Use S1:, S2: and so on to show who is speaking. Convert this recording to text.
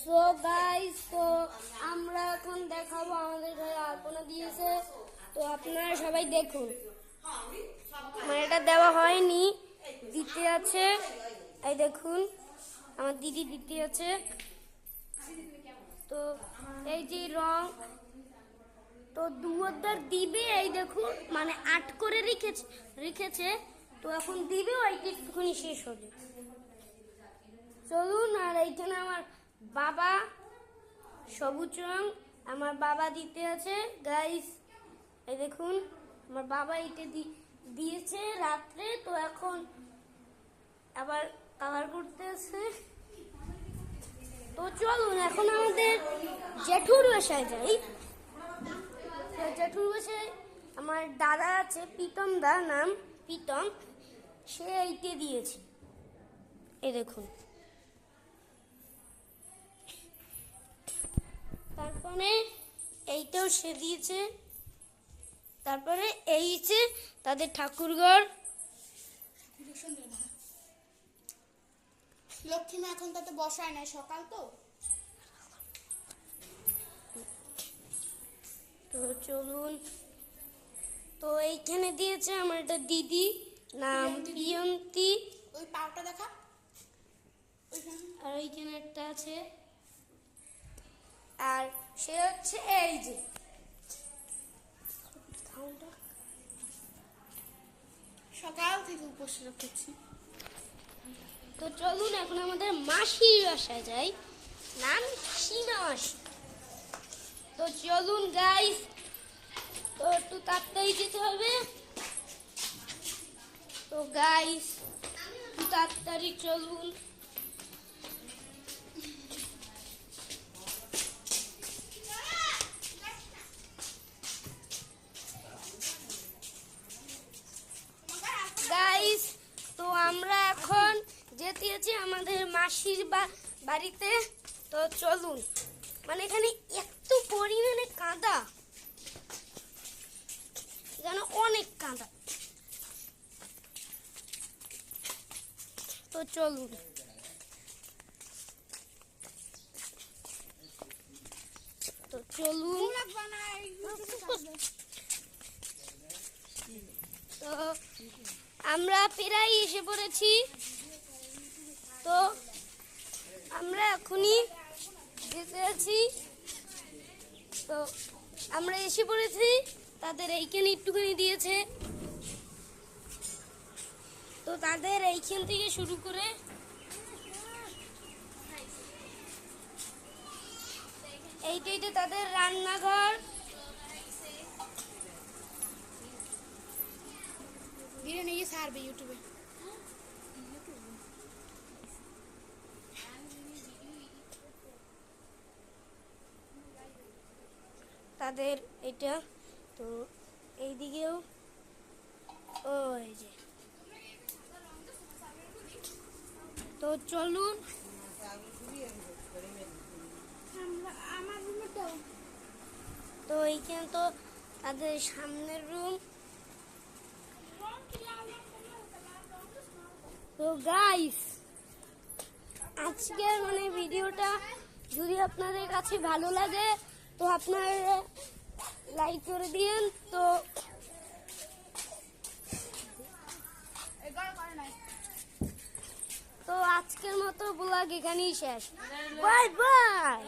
S1: So guys, তো আমরা এখন দেখাবো আমাদের ঘরে আলপনা দিয়েছে। তো আপনারা সবাই দেখুন। মানে এটা দেওয়া হয়নি, দিতে আছে। এই দেখুন আমার দিদি দিতে আছে। তো এই যে রং তো দুয়ার দিবে, এই দেখুন মানে আট করে রেখেছে। তো এখন দিবে, ওইটা একটুখানি শেষ হলে চলুন। আর এইখানে আমার বাবা সবুজ রং আমার বাবা দিতে আছে গাইস। এই দেখুন আমার বাবা এটা দিয়েছে রাত্রে। তো এখন আবার কালার করতে আছে। তো চলুন এখন আমাদের জেঠুর বাসায় যাই। জেঠুর বাসায় আমার দাদা আছে, প্রীতম দা নাম, প্রীতম, সে এইটা দিয়েছে। এই দেখুন, তারপরে এইটাও সে দিয়েছে। তারপরে এই যে তাদের ঠাকুরঘর।
S2: লক্ষ্মী এখন তাতে বসায় নাই, সকাল তো।
S1: তো চলুন, তো এইখানে দিয়েছে আমার একটা দিদি নাম প্রিয়ন্তী।
S2: ওই পাউটা দেখা।
S1: আর ওইখানে একটা আছে, আর সে হচ্ছে এই যে
S2: সকাল থেকে উপোস রেখেছি।
S1: তো চলুন এখন আমাদের মাসির বাসায় যাই, নাম সীমা মাসি। তো চলুন গাইস, তো একটু তাড়াতাড়ি যেতে হবে। তো গাইস একটু তাড়াতাড়ি চলুন। গাইস, তো আমরা এখন যেতে আছি আমাদের মাসির বাড়িতে। তো চলুন, মানে এখানে এত পরিমাণে কাদা, যেন অনেক কাদা। তো চলুন, তো চলুন। তো আমরা প্রায় এসে পড়েছি। তো আমরা এখনই যেতে আছি। তো আমরা এসে পড়েছি, তাদের এইখানে একটুখানি দিয়েছে। তো তাদের এইখান থেকে শুরু করে এইটাইতে তাদের রান্নাঘর।
S2: ধীরে নিয়ে ছাড়বে ইউটিউবে।
S1: তাদের এটা, তো এইদিকেও ওই যে। তো চলুন, তো এইখানে তো তাদের সামনের রুম। তো গাইস, আজকের মানে ভিডিওটা যদি আপনাদের কাছে ভালো লাগে তো আপনারা লাইক করে দিন। তো আজকের মতো ব্লগ এখানেই শেষ। Bye bye.